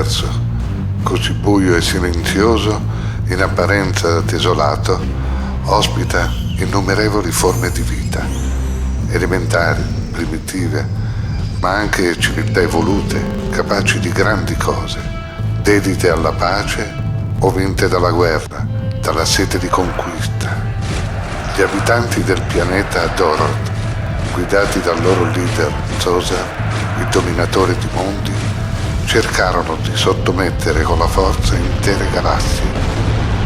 universo, così buio e silenzioso, in apparenza desolato, ospita innumerevoli forme di vita, elementari, primitive, ma anche civiltà evolute, capaci di grandi cose, dedite alla pace o vinte dalla guerra, dalla sete di conquista. Gli abitanti del pianeta Doroth, guidati dal loro leader Zoser, il dominatore di mondi, cercarono di sottomettere con la forza intere galassie,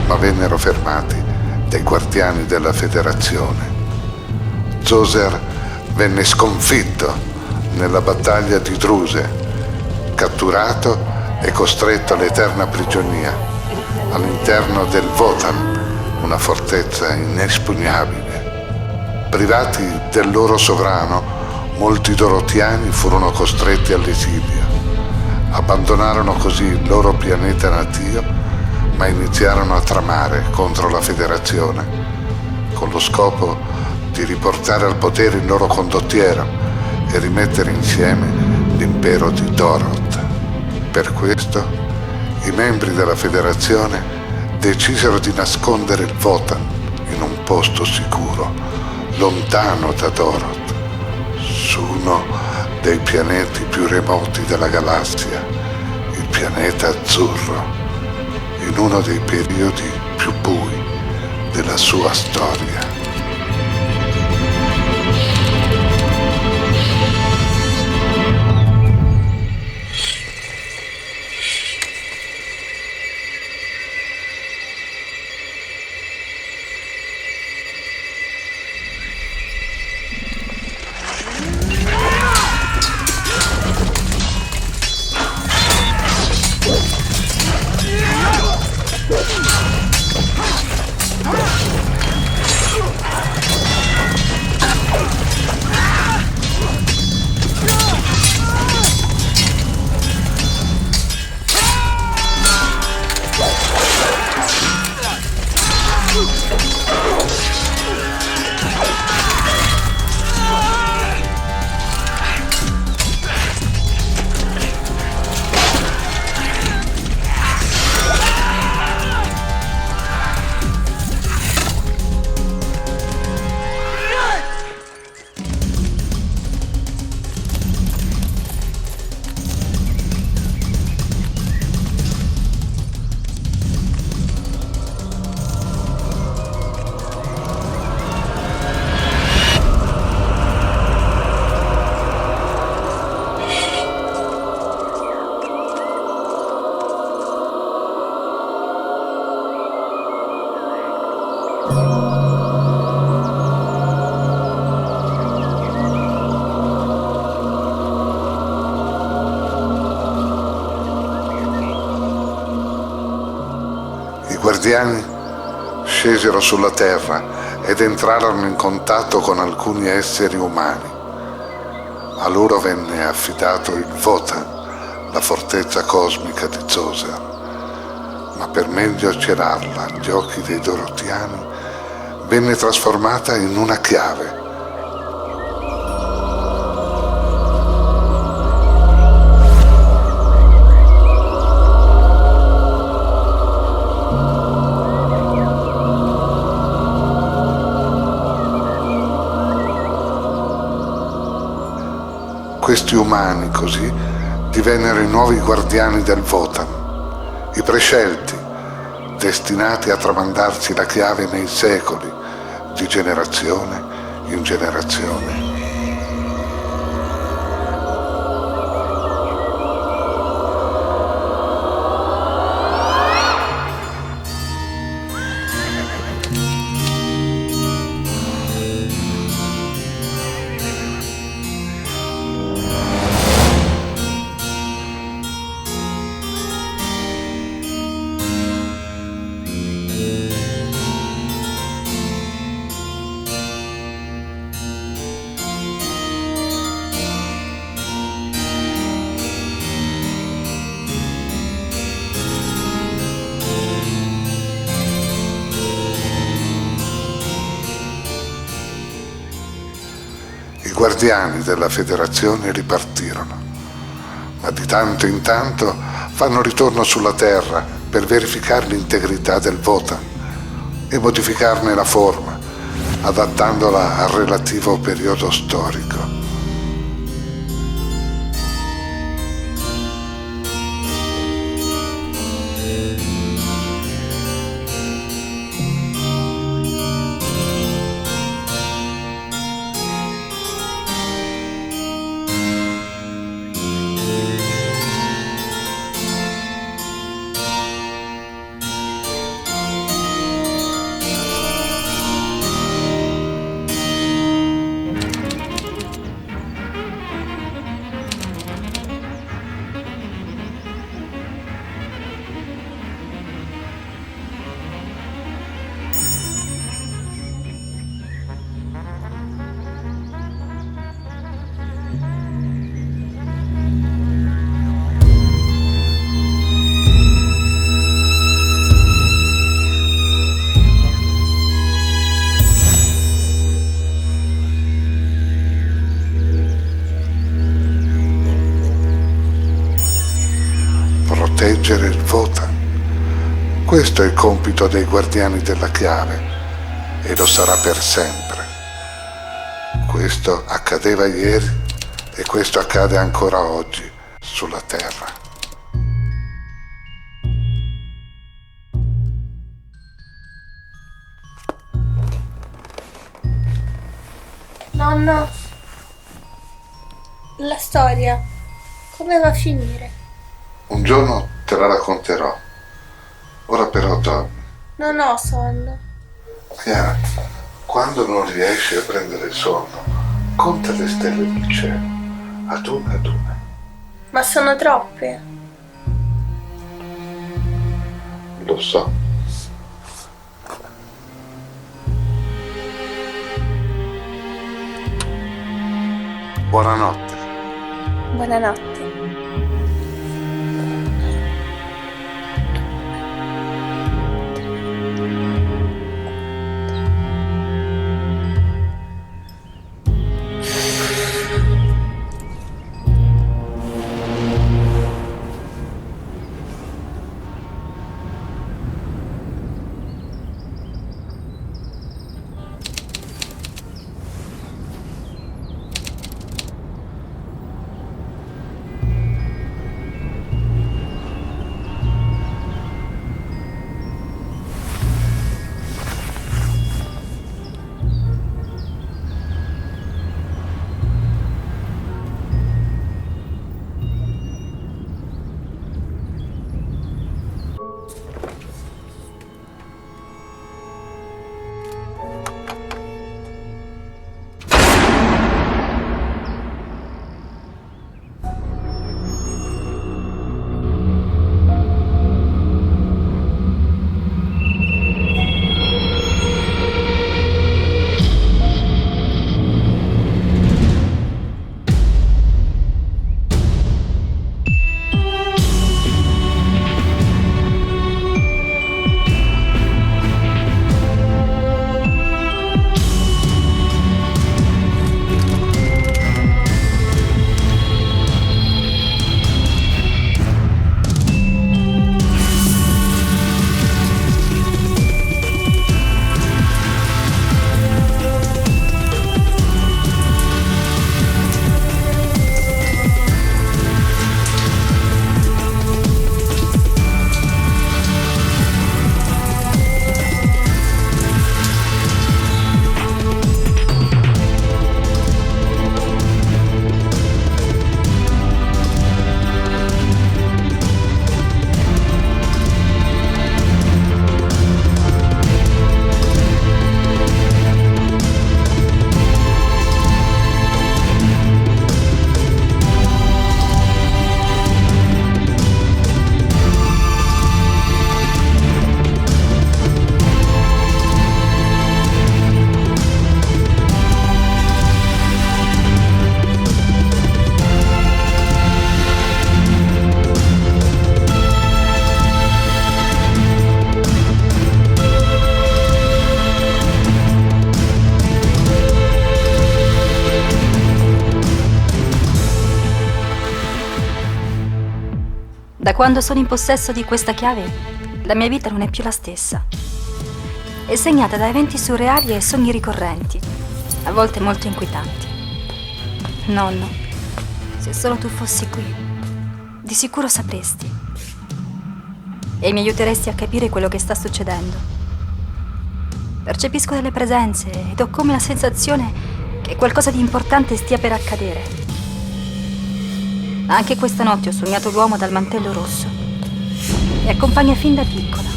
ma vennero fermati dai guardiani della Federazione. Zoser venne sconfitto nella battaglia di Druse, catturato e costretto all'eterna prigionia all'interno del Votan, una fortezza inespugnabile. Privati del loro sovrano, molti dorotiani furono costretti all'esilio. Abbandonarono così il loro pianeta natio, ma iniziarono a tramare contro la Federazione, con lo scopo di riportare al potere il loro condottiero e rimettere insieme l'impero di Doroth. Per questo, i membri della Federazione decisero di nascondere il Votan in un posto sicuro, lontano da Doroth, su uno dei pianeti più remoti della galassia, il pianeta Azzurro, in uno dei periodi più bui della sua storia. I guardiani scesero sulla terra ed entrarono in contatto con alcuni esseri umani. A loro venne affidato il Votan, la fortezza cosmica di Zoser, ma per meglio celarla agli occhi dei Dorotiani venne trasformata in una chiave. Questi umani, così, divennero i nuovi guardiani del Votan, i prescelti, destinati a tramandarsi la chiave nei secoli, di generazione in generazione. I guardiani della Federazione ripartirono, ma di tanto in tanto fanno ritorno sulla Terra per verificare l'integrità del Votan e modificarne la forma, adattandola al relativo periodo storico. Proteggere il Votan. Questo è il compito dei guardiani della chiave e lo sarà per sempre. Questo accadeva ieri e questo accade ancora oggi sulla Terra. Nonno, la storia, come va a finire? Un giorno te la racconterò. Ora però dormi. Non ho sonno. Chiara, quando non riesci a prendere sonno, conta le stelle del cielo, ad una. Ma sono troppe. Lo so. Buonanotte. Buonanotte. Da quando sono in possesso di questa chiave, la mia vita non è più la stessa. È segnata da eventi surreali e sogni ricorrenti, a volte molto inquietanti. Nonno, se solo tu fossi qui, di sicuro sapresti. E mi aiuteresti a capire quello che sta succedendo. Percepisco delle presenze ed ho come la sensazione che qualcosa di importante stia per accadere. Anche questa notte ho sognato l'uomo dal mantello rosso. Mi accompagna fin da piccola,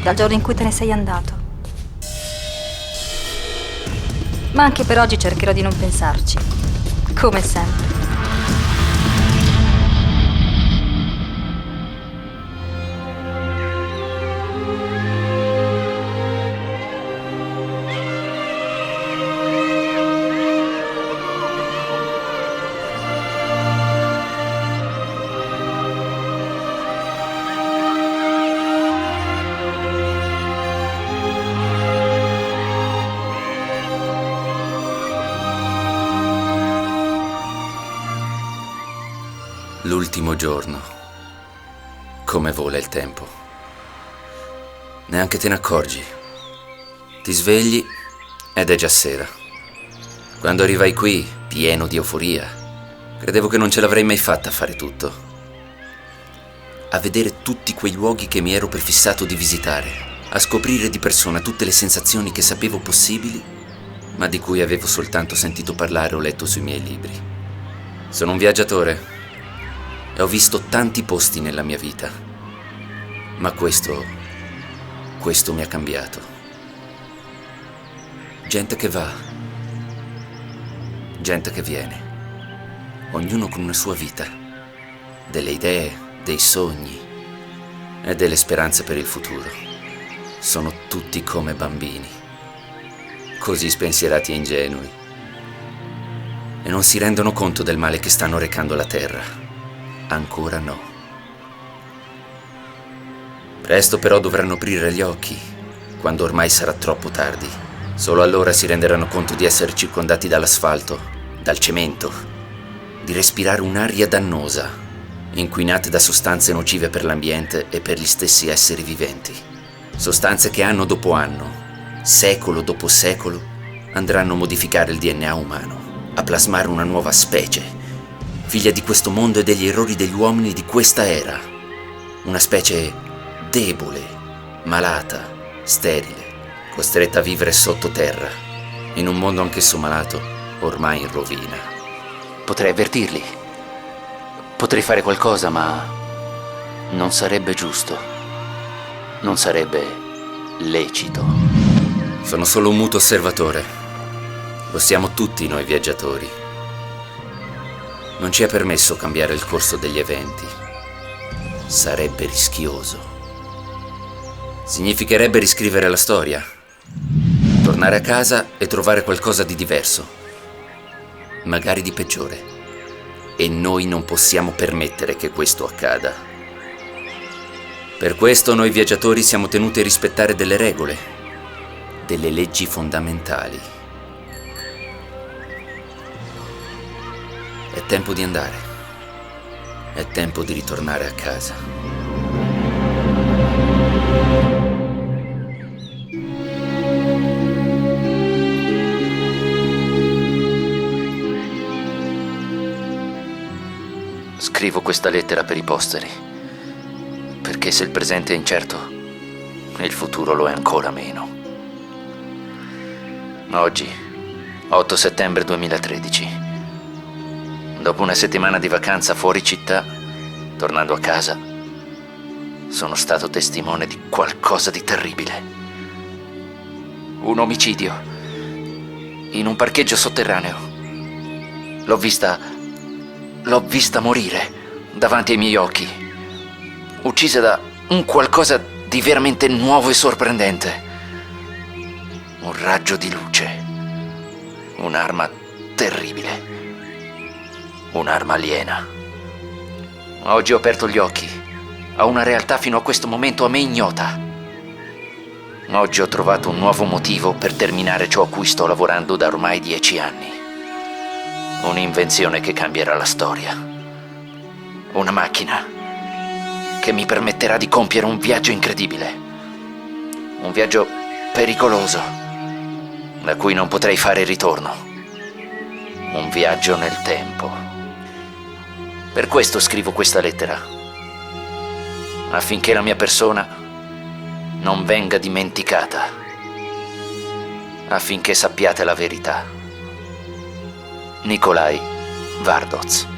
dal giorno in cui te ne sei andato. Ma anche per oggi cercherò di non pensarci, come sempre. L'ultimo giorno. Come vola il tempo. Neanche te ne accorgi. Ti svegli ed è già sera. Quando arrivai qui, pieno di euforia, credevo che non ce l'avrei mai fatta a fare tutto. A vedere tutti quei luoghi che mi ero prefissato di visitare, a scoprire di persona tutte le sensazioni che sapevo possibili, ma di cui avevo soltanto sentito parlare o letto sui miei libri. Sono un viaggiatore e ho visto tanti posti nella mia vita, ma questo mi ha cambiato. Gente che va, gente che viene, ognuno con una sua vita, delle idee, dei sogni e delle speranze per il futuro. Sono tutti come bambini, così spensierati e ingenui, e non si rendono conto del male che stanno recando alla terra. Ancora no. Presto però dovranno aprire gli occhi, quando ormai sarà troppo tardi. Solo allora si renderanno conto di essere circondati dall'asfalto, dal cemento, di respirare un'aria dannosa, inquinate da sostanze nocive per l'ambiente e per gli stessi esseri viventi. Sostanze che anno dopo anno, secolo dopo secolo, andranno a modificare il DNA umano, a plasmare una nuova specie, figlia di questo mondo e degli errori degli uomini di questa era. Una specie debole, malata, sterile, costretta a vivere sottoterra, in un mondo anch'esso malato, ormai in rovina. Potrei avvertirli. Potrei fare qualcosa, ma non sarebbe giusto. Non sarebbe lecito. Sono solo un muto osservatore. Lo siamo tutti noi viaggiatori. Non ci è permesso cambiare il corso degli eventi. Sarebbe rischioso. Significherebbe riscrivere la storia, tornare a casa e trovare qualcosa di diverso, magari di peggiore. E noi non possiamo permettere che questo accada. Per questo noi viaggiatori siamo tenuti a rispettare delle regole, delle leggi fondamentali. È tempo di andare. È tempo di ritornare a casa. Scrivo questa lettera per i posteri, perché se il presente è incerto, il futuro lo è ancora meno. Oggi, 8 settembre 2013. Dopo una settimana di vacanza fuori città, tornando a casa, sono stato testimone di qualcosa di terribile. Un omicidio in un parcheggio sotterraneo. L'ho vista morire davanti ai miei occhi, uccisa da un qualcosa di veramente nuovo e sorprendente. Un raggio di luce, un'arma terribile. Un'arma aliena. Oggi ho aperto gli occhi a una realtà fino a questo momento a me ignota. Oggi ho trovato un nuovo motivo per terminare ciò a cui sto lavorando da ormai 10 anni. Un'invenzione che cambierà la storia. Una macchina che mi permetterà di compiere un viaggio incredibile. Un viaggio pericoloso, da cui non potrei fare ritorno. Un viaggio nel tempo. Per questo scrivo questa lettera, affinché la mia persona non venga dimenticata, affinché sappiate la verità. Nikolai Vardoz.